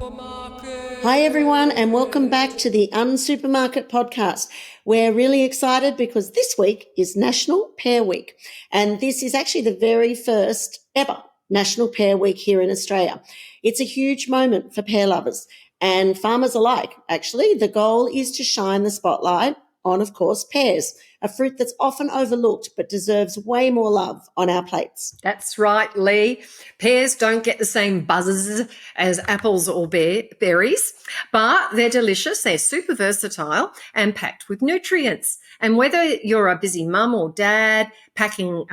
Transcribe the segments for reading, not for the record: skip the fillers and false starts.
Hi everyone, and welcome back to the Unsupermarket podcast. We're really excited because this week is National Pear Week, and this is actually the very first ever National Pear Week here in Australia. It's a huge moment for pear lovers and farmers alike. Actually, the goal is to shine the spotlight on, of course, pears, a fruit that's often overlooked but deserves way more love on our plates. That's right, Lee. Pears don't get the same buzzes as apples or berries, but they're delicious, they're super versatile and packed with nutrients. And whether you're a busy mum or dad packing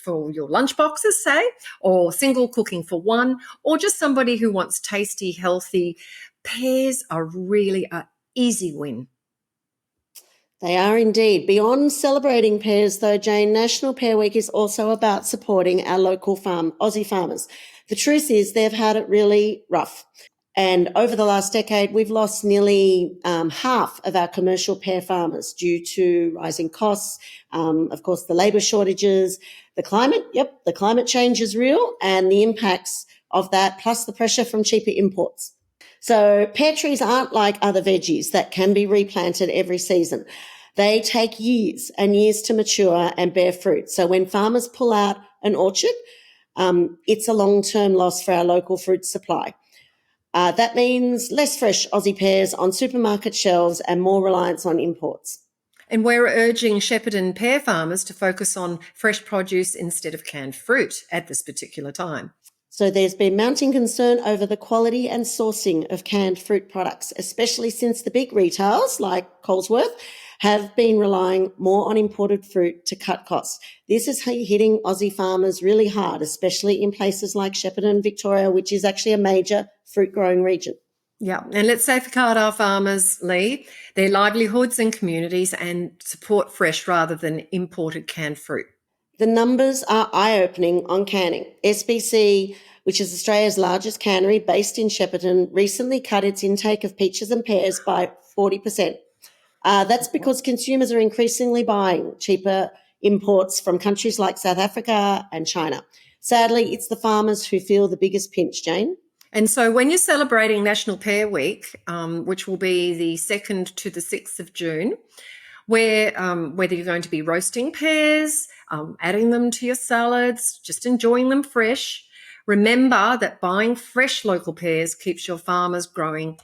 for your lunch boxes, say, or single cooking for one, or just somebody who wants tasty, healthy, pears are really an easy win. They are indeed. Beyond celebrating pears, though, Jane, National Pear Week is also about supporting our local Aussie farmers. The truth is they've had it really rough. And over the last decade, we've lost nearly half of our commercial pear farmers due to rising costs, of course, the labour shortages, the climate. Yep, the climate change is real, and the impacts of that, plus the pressure from cheaper imports. So pear trees aren't like other veggies that can be replanted every season. They take years and years to mature and bear fruit. So when farmers pull out an orchard, it's a long-term loss for our local fruit supply. That means less fresh Aussie pears on supermarket shelves and more reliance on imports. And we're urging Shepparton pear farmers to focus on fresh produce instead of canned fruit at this particular time. So there's been mounting concern over the quality and sourcing of canned fruit products, especially since the big retailers like Colesworth have been relying more on imported fruit to cut costs. This is hitting Aussie farmers really hard, especially in places like Shepparton, Victoria, which is actually a major fruit growing region. Yeah, and let's safeguard our farmers, Lee, their livelihoods and communities, and support fresh rather than imported canned fruit. The numbers are eye-opening on canning. SBC, which is Australia's largest cannery based in Shepparton, recently cut its intake of peaches and pears by 40%. That's because consumers are increasingly buying cheaper imports from countries like South Africa and China. Sadly, it's the farmers who feel the biggest pinch, Jane. And so when you're celebrating National Pear Week, which will be the 2nd to the 6th of June, where whether you're going to be roasting pears, adding them to your salads, just enjoying them fresh, remember that buying fresh local pears keeps your farmers growing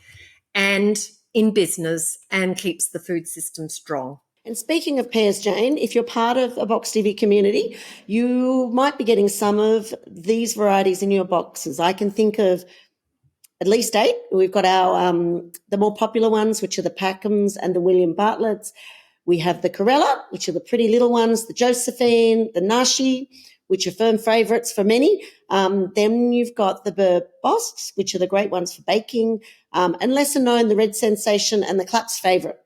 and in business and keeps the food system strong. And speaking of pears, Jane, if you're part of a Box TV community, you might be getting some of these varieties in your boxes. I can think of at least 8. We've got our the more popular ones, which are the Packhams and the William Bartletts. We have the Corella, which are the pretty little ones, the Josephine, the Nashi, which are firm favourites for many. Then you've got the Boscs, which are the great ones for baking, and lesser known, the Red Sensation and the Claps favourite.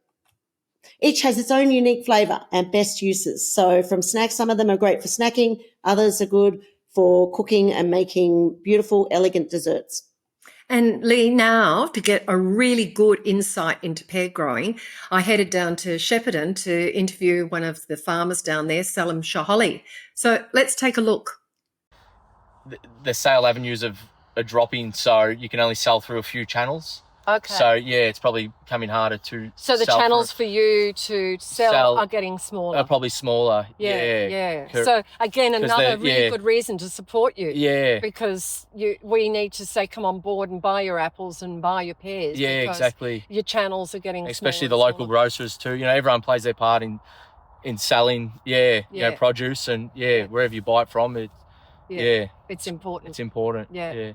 Each has its own unique flavour and best uses. So from snacks, some of them are great for snacking, others are good for cooking and making beautiful, elegant desserts. And Lee, now to get a really good insight into pear growing, I headed down to Shepparton to interview one of the farmers down there, Salim Shaholi. So let's take a look. The sale avenues are dropping, so you can only sell through a few channels. Okay. So, yeah, it's probably coming harder to So the sell channels for you to sell are getting smaller? Are probably smaller. Yeah. So, again, another really good reason to support you. Yeah. Because we need to say, come on board and buy your apples and buy your pears. Yeah, exactly. Your channels are getting especially smaller the local grocers too. You know, everyone plays their part in selling, you know, produce and, wherever you buy it from, it's important. It's important. Yeah.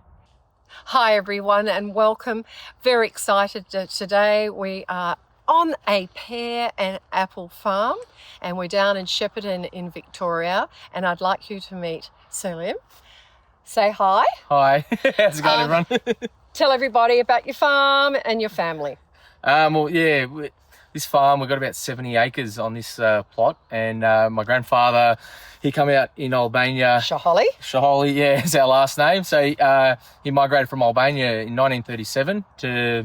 Hi everyone and welcome. Very excited today. We are on a pear and apple farm and we're down in Shepparton in Victoria, and I'd like you to meet Salim. Say hi. Hi. How's it going, everyone? Tell everybody about your farm and your family. This farm, we've got about 70 acres on this plot, and my grandfather, he come out in Albania. Shaholi, is our last name. So he migrated from Albania in 1937 to,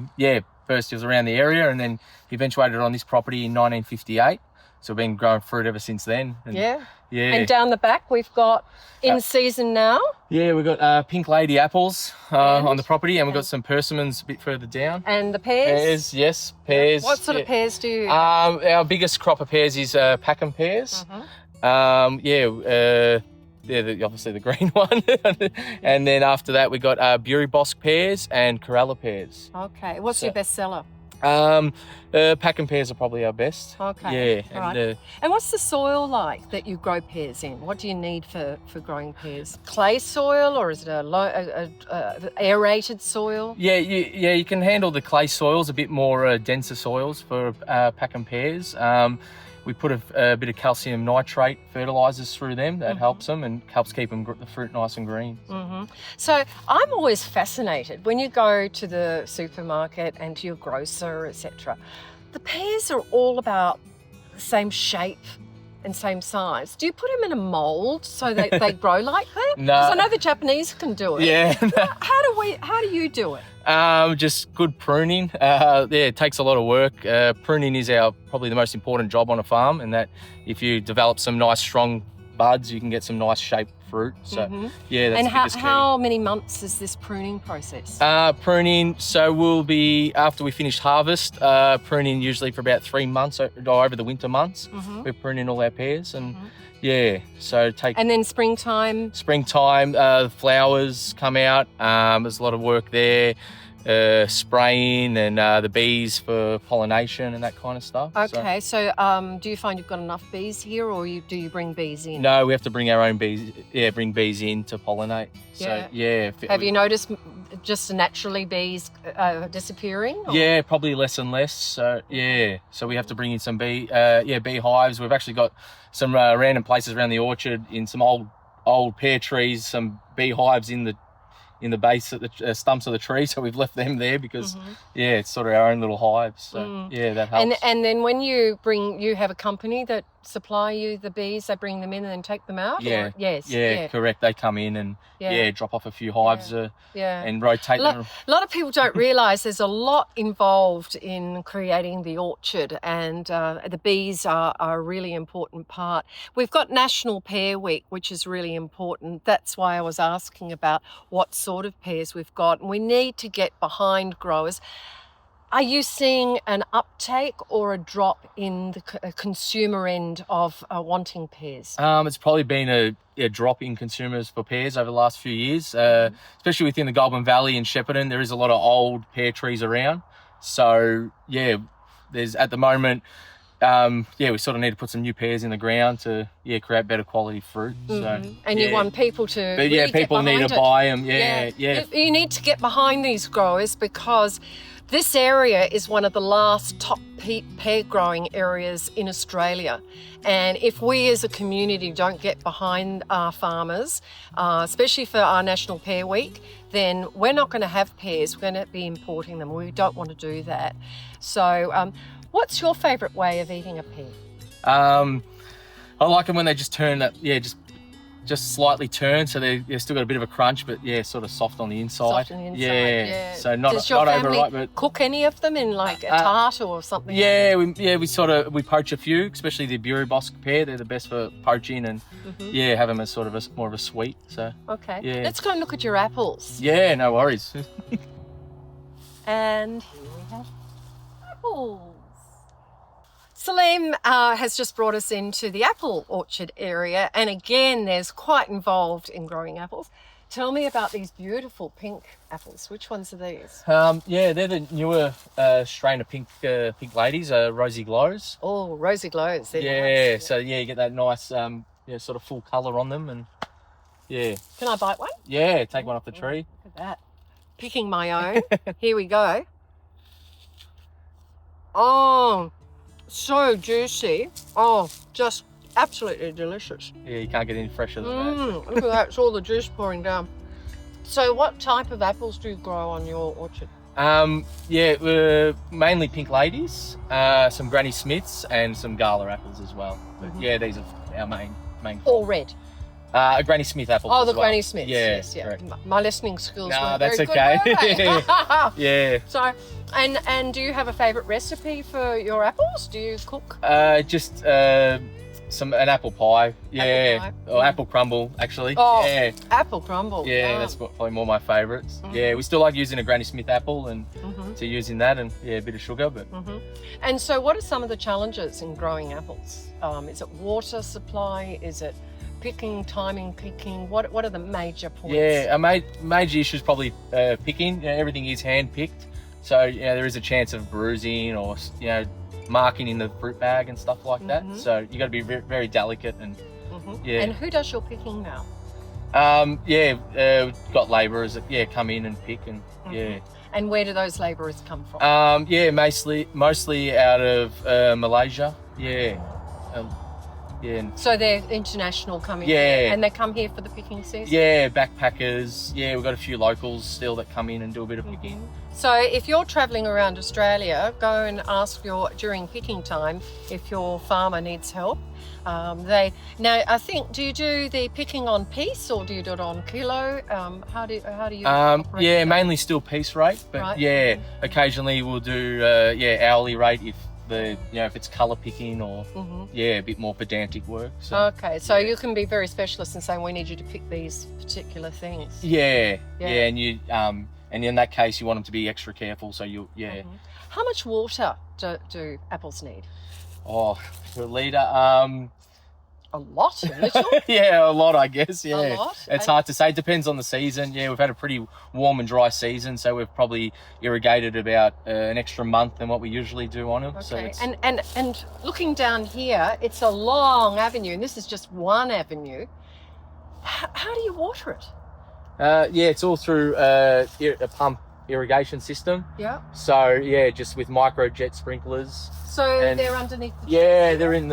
first he was around the area, and then he eventuated on this property in 1958. So we've been growing fruit ever since then. And, Yeah. Yeah. And down the back, we've got in season now. Yeah, we've got Pink Lady apples on the property, and we've got some persimmons a bit further down. And the pears. Pears, yes, pears. What sort of pears do you? Our biggest crop of pears is Packham pears. Obviously the green one. And then after that, we got Bury Bosque pears and Kerala pears. Okay. What's your best seller? Packham pears are probably our best. Okay. Yeah. Right. And, And what's the soil like that you grow pears in? What do you need for growing pears? Clay soil, or is it a aerated soil? you can handle the clay soils, a bit more denser soils for Packham pears. We put a bit of calcium nitrate fertilisers through them. That helps them and helps keep the fruit nice and green. So I'm always fascinated when you go to the supermarket and to your grocer, etc. The pears are all about the same shape and same size. Do you put them in a mould so that they grow like that? No. Because I know the Japanese can do it. Yeah. How do you do it? Just good pruning. It takes a lot of work. Pruning is probably the most important job on a farm, and that if you develop some nice strong buds, you can get some nice shaped fruit. So that's And the biggest key. how many months is this pruning process? Pruning, so we'll be, after we finish harvest, pruning usually for about 3 months over the winter months. We're pruning all our pears and so take... And then springtime? Springtime, the flowers come out. There's a lot of work there, spraying and the bees for pollination and that kind of stuff. Okay, so do you find you've got enough bees here, or do you bring bees in? No, we have to bring our own bees. Yeah, bring bees in to pollinate. So Have you noticed just naturally bees disappearing? Or? Yeah, probably less and less. So so we have to bring in some beehives. We've actually got some random places around the orchard in some old pear trees, some beehives in the base of the stumps of the tree, so we've left them there because it's sort of our own little hives. So that helps. And then when you have a company that supply you the bees, they bring them in and then take them out? Yeah. Or? Yes. Correct. They come in and drop off a few hives and rotate them. A lot of people don't realise there's a lot involved in creating the orchard, and the bees are a really important part. We've got National Pear Week, which is really important. That's why I was asking about what sort of pears we've got, and we need to get behind growers. Are you seeing an uptake or a drop in the consumer end of wanting pears? It's probably been a drop in consumers for pears over the last few years, especially within the Goulburn Valley and Shepparton. There is a lot of old pear trees around. So, there's at the moment, we sort of need to put some new pears in the ground to create better quality fruit. So, and you want people to But really people get need behind to it. buy them. You need to get behind these growers, because this area is one of the last top pear growing areas in Australia. And if we as a community don't get behind our farmers, especially for our National Pear Week, then we're not going to have pears. We're going to be importing them. We don't want to do that. So what's your favourite way of eating a pear? I like them when they just turn that, just slightly turn, so they've still got a bit of a crunch, but sort of soft on the inside. Soft on the inside, So not Does your family overripe, but cook any of them in like a tart or something? we poach a few, especially the Bury Bosque pear. They're the best for poaching and have them as sort of more of a sweet. So Okay. Let's go and look at your apples. Yeah, no worries. And here we have apples. Salim has just brought us into the apple orchard area, and again there's quite involved in growing apples. Tell me about these beautiful pink apples. Which ones are these? They're the newer strain of pink ladies, Rosy Glows. Oh, Rosy Glows. They're nice. So you get that nice sort of full colour on them, and Can I bite one? Yeah, take one off the tree. Look at that. Picking my own. Here we go. Oh, so juicy. Oh, just absolutely delicious. Yeah, you can't get any fresher than that. Look at that. It's all the juice pouring down. So what type of apples do you grow on your orchard? Mainly pink ladies, some Granny Smiths and some Gala apples as well. But these are our main. All red? A Granny Smith apple. Oh, as the well. Granny Smiths. Yeah, Yes, yeah. correct. My listening skills No, weren't that's very okay. good, were they? Yeah. So, and do you have a favourite recipe for your apples? Do you cook? Just an apple pie. Yeah. pie. Or apple crumble, actually. Oh, Yeah. apple crumble. Yeah, yum. that's probably more my favourites. Mhm. Yeah, we still like using a Granny Smith apple and Mhm. to using that and a bit of sugar, but And so, what are some of the challenges in growing apples? Is it water supply? Is it picking, timing, picking? What are the major points? yeah, major issue is probably picking. Everything is hand picked, so there is a chance of bruising or marking in the fruit bag and stuff like that. Mhm. So you got to be very, very delicate and yeah. And who does your picking now? We've got labourers that come in and pick and yeah. And where do those labourers come from? Mostly out of Malaysia. Yeah. And So they're international coming Yeah. here, and they come here for the picking season? yeah, backpackers. Yeah, we've got a few locals still that come in and do a bit of picking. So if you're travelling around Australia, go and ask during picking time if your farmer needs help. I think, do you do the picking on piece or do you do it on kilo? How do you operate Yeah, that? mainly still piece rate, but Right. yeah, occasionally we'll do hourly rate if if it's colour picking or Mhm. a bit more pedantic work. So Okay, so you can be very specialist in saying we need you to pick these particular things. yeah, Yeah. and you and in that case you want them to be extra careful. So How much water do apples need? Oh, for a litre, A lot, a little? yeah, a lot, I guess. Yeah, A lot? It's hard to say. It depends on the season. Yeah, we've had a pretty warm and dry season, so we've probably irrigated about an extra month than what we usually do on them. So Okay, it's, and looking down here, it's a long avenue, and this is just one avenue. How do you water it? it's all through a pump irrigation system. Yeah. So just with micro jet sprinklers. So And- they're underneath the Yeah, they're in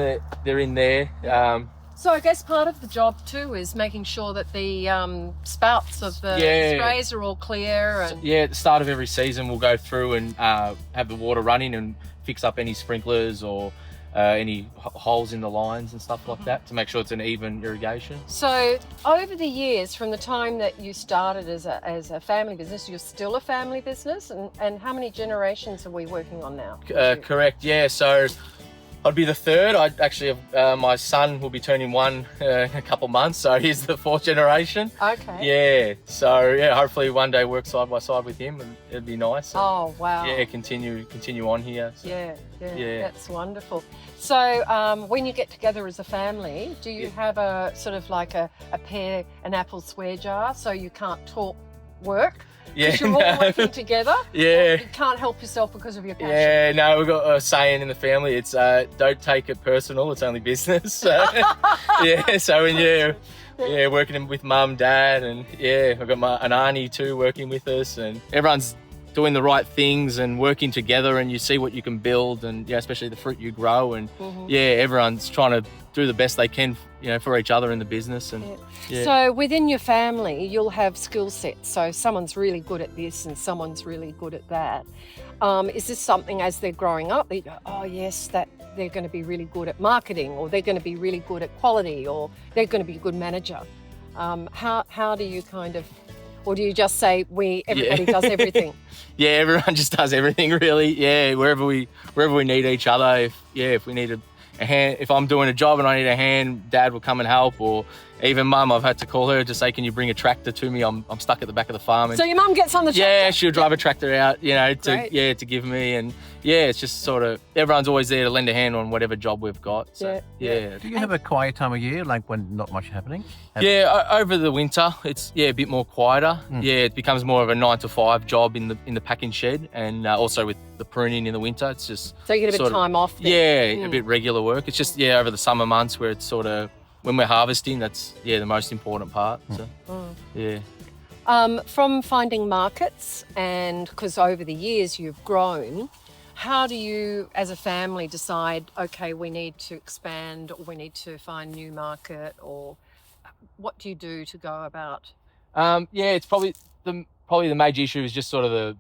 there. So I guess part of the job too is making sure that the spouts of the Yeah. sprays are all clear and At the start of every season, we'll go through and have the water running and fix up any sprinklers or any holes in the lines and stuff like that to make sure it's an even irrigation. So over the years, from the time that you started as a family business, you're still a family business, and how many generations are we working on now? Correct, yeah. So I'd be the third. I actually have my son will be turning one in a couple months, so he's the fourth generation. Okay. Yeah. So hopefully one day work side by side with him, and it'd be nice. Oh wow. Yeah, continue on here. So. Yeah, Yeah. that's wonderful. So when you get together as a family, do you have a sort of like a pear and apple swear jar so you can't talk work? Because you're all working together? Yeah. You can't help yourself because of your passion? Yeah, no, we've got a saying in the family. It's don't take it personal. It's only business. So, so when you're working with mum, dad, and I've got an auntie too working with us, and everyone's doing the right things and working together, and you see what you can build, and especially the fruit you grow, and everyone's trying to do the best they can, for each other in the business, and So within your family, you'll have skill sets. So someone's really good at this and someone's really good at that. Is this something as they're growing up, they go, oh yes, that they're going to be really good at marketing, or they're going to be really good at quality, or they're going to be a good manager? How do you kind of, or do you just say everybody does everything? Everyone just does everything really. Wherever we need each other. If we need a hand, if I'm doing a job and I need a hand, Dad will come and help, or even Mum, I've had to call her to say, can you bring a tractor to me? I'm stuck at the back of the farm. And So your mum gets on the tractor? yeah, she'll drive a tractor out, Great. to give me, and it's just sort of everyone's always there to lend a hand on whatever job we've got. So Yeah. Do you have a quiet time of year, like when not much happening? Over the winter, it's a bit more quieter. It becomes more of a 9 to 5 job in the packing shed, and also with the pruning in the winter, it's just So you get a bit of sort of- time off then? a bit regular work. It's just over the summer months where it's sort of when we're harvesting, that's the most important part. So From finding markets, and because over the years you've grown, how do you as a family decide, okay, we need to expand, or we need to find new market, or what do you do to go about? it's probably the major issue is just sort of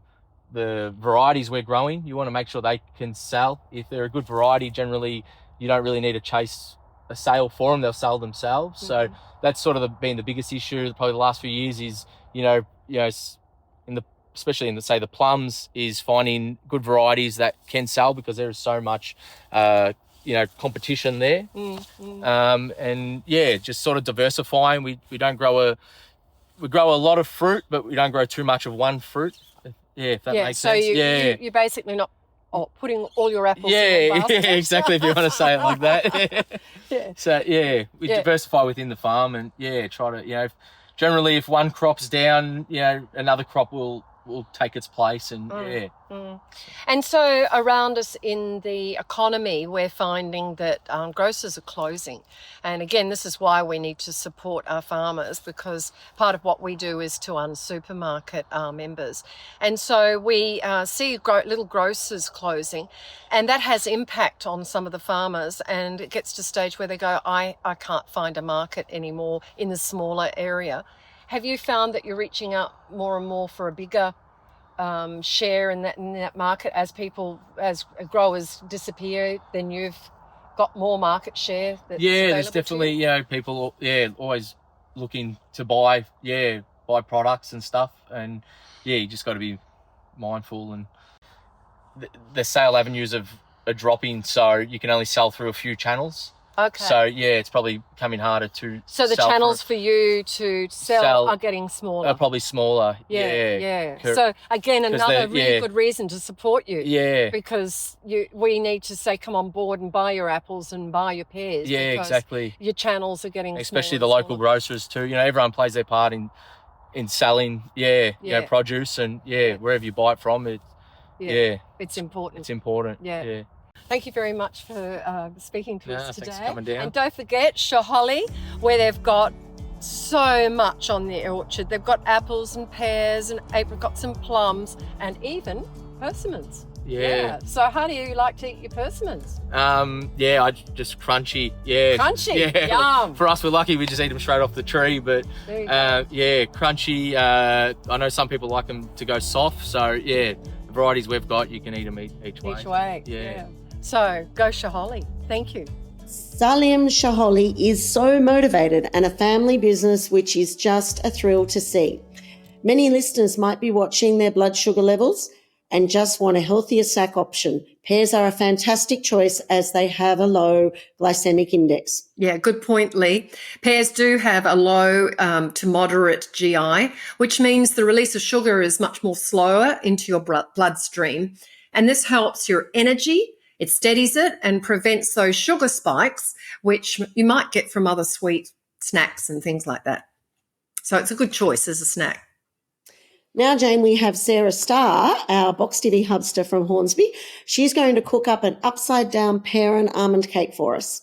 the varieties we're growing. You want to make sure they can sell. If they're a good variety, generally you don't really need to chase a sale for them, they'll sell themselves. So that's sort of been the biggest issue probably the last few years is, especially in the plums, is finding good varieties that can sell because there is so much, competition there. And yeah, just sort of diversifying. We grow a lot of fruit, but we don't grow too much of one fruit. Yeah, if that makes sense. You're basically not putting all your apples in one basket. Yeah, exactly, if you want to say it like that. Yeah. So, we diversify within the farm and, try to, generally if one crop's down, another crop will take its place and, And so around us in the economy, we're finding that grocers are closing. And again, this is why we need to support our farmers, because part of what we do is to unsupermarket our members. And so we see little grocers closing, and that has impact on some of the farmers. And it gets to a stage where they go, I can't find a market anymore in the smaller area. Have you found that you're reaching out more and more for a bigger share in that market as growers disappear? Then you've got more market share. There's definitely people always looking to buy products and stuff, and you just got to be mindful. And the sale avenues are dropping, so you can only sell through a few channels. Okay. So it's probably coming harder to. So the channels for you to sell are getting smaller. Are probably smaller. Yeah. So again, another really good reason to support you. Yeah. Because we need to say, come on board and buy your apples and buy your pears. Yeah, exactly. Your channels are getting especially smaller the local grocers too. Everyone plays their part in selling. Produce and wherever you buy it from. It's important. It's important. Yeah. Thank you very much for speaking to us today. Thanks for coming down. And don't forget Shoholly, where they've got so much on their orchard. They've got apples and pears and apricots and plums and even persimmons. Yeah. So how do you like to eat your persimmons? I just crunchy. Yeah. Crunchy? Yeah. Yum. For us, we're lucky we just eat them straight off the tree, but crunchy. I know some people like them to go soft, so the varieties we've got, you can eat them each way. Each way. Yeah. So go Shoholly. Thank you. Salim Shoholly is so motivated and a family business which is just a thrill to see. Many listeners might be watching their blood sugar levels and just want a healthier snack option. Pears are a fantastic choice as they have a low glycemic index. Yeah, good point, Lee. Pears do have a low to moderate GI, which means the release of sugar is much more slower into your bloodstream. And this helps your energy. It steadies it and prevents those sugar spikes, which you might get from other sweet snacks and things like that. So it's a good choice as a snack. Now, Jane, we have Sarah Starr, our Box TV hubster from Hornsby. She's going to cook up an upside-down pear and almond cake for us.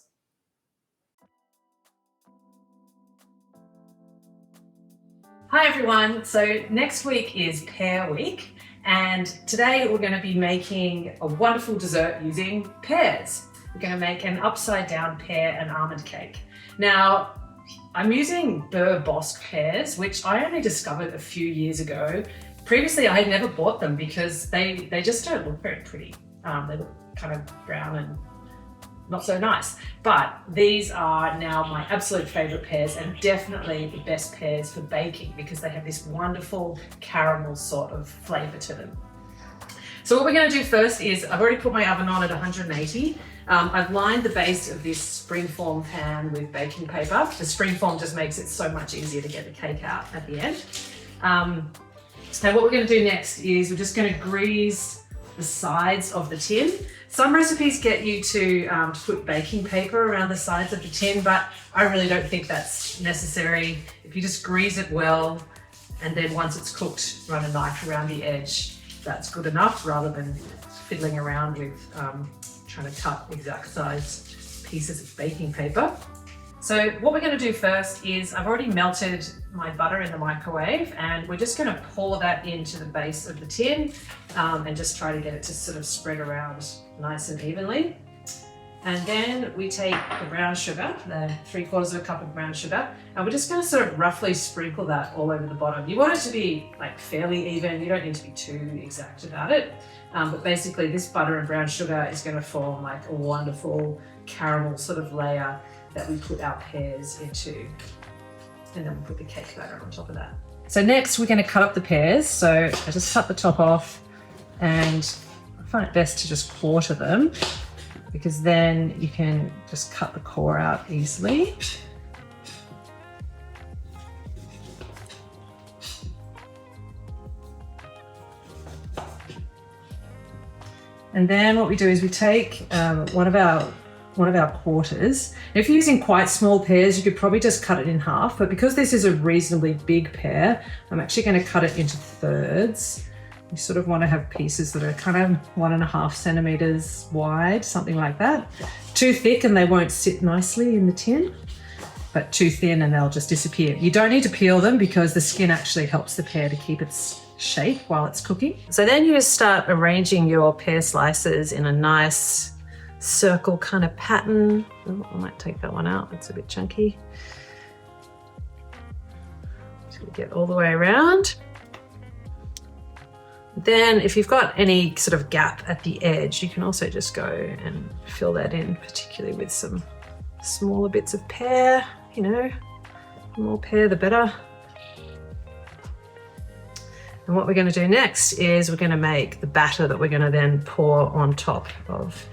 Hi, everyone. So next week is Pear Week. And today we're going to be making a wonderful dessert using pears. We're going to make an upside down pear and almond cake. Now, I'm using Burr Bosc pears, which I only discovered a few years ago. Previously, I had never bought them because they just don't look very pretty. They look kind of brown and not so nice. But these are now my absolute favorite pears and definitely the best pears for baking because they have this wonderful caramel sort of flavor to them. So what we're going to do first is I've already put my oven on at 180. I've lined the base of this springform pan with baking paper. The springform just makes it so much easier to get the cake out at the end. Now what we're going to do next is we're just going to grease the sides of the tin. Some recipes get you to put baking paper around the sides of the tin, but I really don't think that's necessary. If you just grease it well, and then once it's cooked, run a knife around the edge, that's good enough rather than fiddling around with trying to cut exact size pieces of baking paper. So what we're going to do first is I've already melted my butter in the microwave and we're just going to pour that into the base of the tin and just try to get it to sort of spread around nice and evenly. And then we take the brown sugar, the 3/4 cup of brown sugar, and we're just going to sort of roughly sprinkle that all over the bottom. You want it to be like fairly even, you don't need to be too exact about it. But basically this butter and brown sugar is going to form like a wonderful caramel sort of layer that we put our pears into. And then we'll put the cake batter on top of that. So next we're going to cut up the pears. So I just cut the top off, and I find it best to just quarter them because then you can just cut the core out easily. And then what we do is we take one of our quarters. If you're using quite small pears, you could probably just cut it in half, but because this is a reasonably big pear, I'm actually going to cut it into thirds. You sort of want to have pieces that are kind of 1.5 centimeters wide, something like that. Too thick and they won't sit nicely in the tin, but too thin and they'll just disappear. You don't need to peel them because the skin actually helps the pear to keep its shape while it's cooking. So then you just start arranging your pear slices in a nice circle kind of pattern. Oh, I might take that one out, it's a bit chunky. So we get all the way around. Then if you've got any sort of gap at the edge, you can also just go and fill that in, particularly with some smaller bits of pear, you know, the more pear the better. And what we're going to do next is we're going to make the batter that we're going to then pour on top of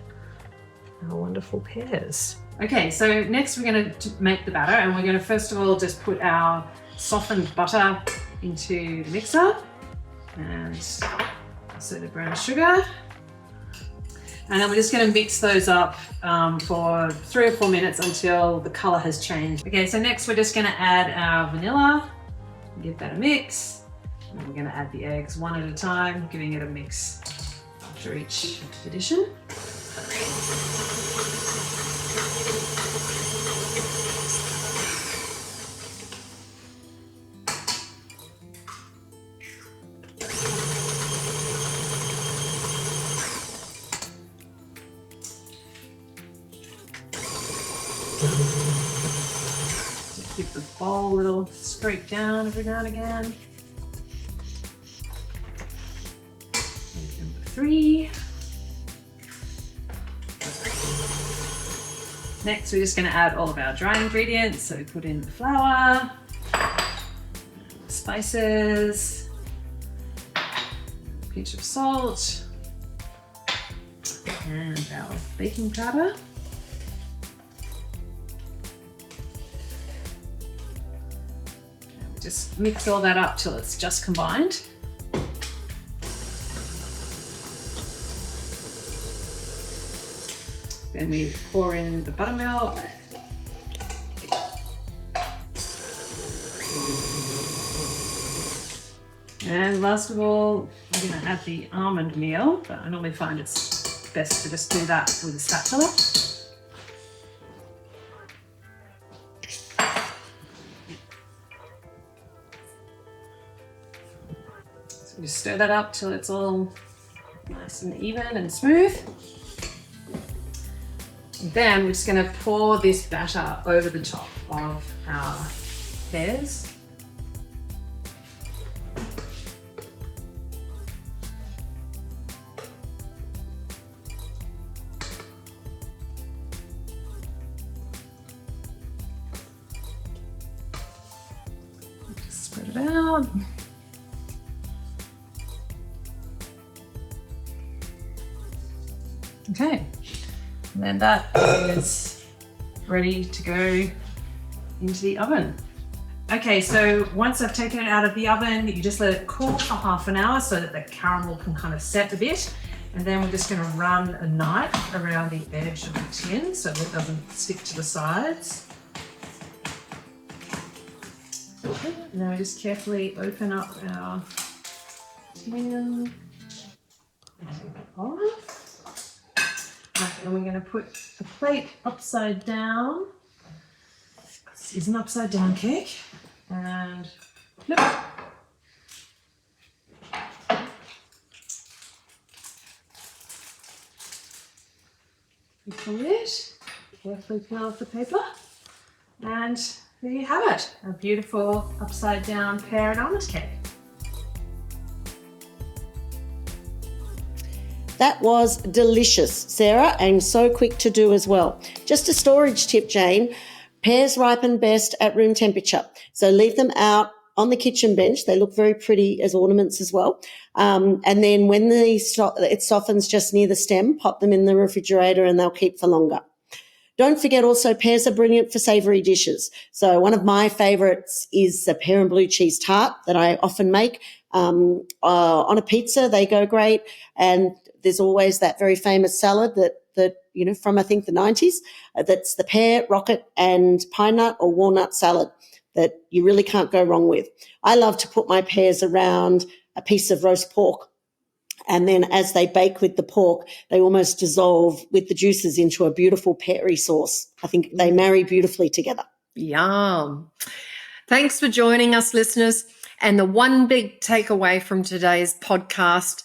our wonderful pears. Okay, so next we're going to make the batter, and we're going to first of all just put our softened butter into the mixer and also the brown sugar. And then we're just going to mix those up for 3 or 4 minutes until the color has changed. Okay, so next we're just going to add our vanilla, give that a mix. And then we're going to add the eggs one at a time, giving it a mix after each addition. Keep the bowl a little scrape down every now and again. Number 3. Next, we're just going to add all of our dry ingredients. So we put in the flour, spices, a pinch of salt, and our baking powder. Just mix all that up till it's just combined. Then we pour in the buttermilk. And last of all, I'm going to add the almond meal, but I normally find it's best to just do that with a spatula. Just stir that up till it's all nice and even and smooth. And then we're just going to pour this batter over the top of our pears. Just spread it out. Okay, and then that is ready to go into the oven. Okay, so once I've taken it out of the oven, you just let it cool for half an hour so that the caramel can kind of set a bit. And then we're just going to run a knife around the edge of the tin so that it doesn't stick to the sides. Okay, now we just carefully open up our tin. And we're going to put the plate upside down. This is an upside down cake. And flip. Pull it. Carefully peel off the paper. And there you have it. A beautiful upside down pear and almond cake. That was delicious, Sarah, and so quick to do as well. Just a storage tip, Jane. Pears ripen best at room temperature. So leave them out on the kitchen bench. They look very pretty as ornaments as well. And then when it softens just near the stem, pop them in the refrigerator and they'll keep for longer. Don't forget also pears are brilliant for savoury dishes. So one of my favourites is a pear and blue cheese tart that I often make. On a pizza, they go great. And there's always that very famous salad that from I think the 90s. That's the pear, rocket and pine nut or walnut salad that you really can't go wrong with. I love to put my pears around a piece of roast pork. And then as they bake with the pork, they almost dissolve with the juices into a beautiful peary sauce. I think they marry beautifully together. Yum. Thanks for joining us, listeners. And the one big takeaway from today's podcast,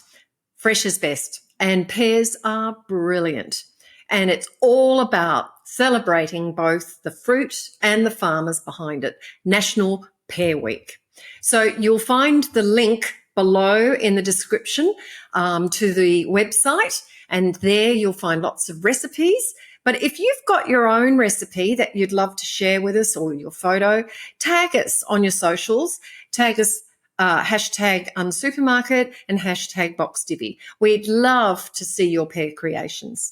fresh is best. And pears are brilliant. And it's all about celebrating both the fruit and the farmers behind it. National Pear Week. So you'll find the link below in the description to the website, and there you'll find lots of recipes. But if you've got your own recipe that you'd love to share with us or your photo, tag us on your socials, tag us hashtag #unsupermarket and hashtag boxdivvy. We'd love to see your pear creations.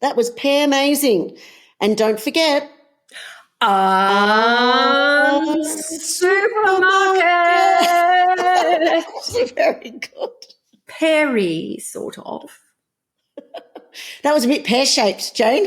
That was pear amazing. And don't forget, Supermarket. Very good. Peary, sort of. That was a bit pear-shaped, Jane.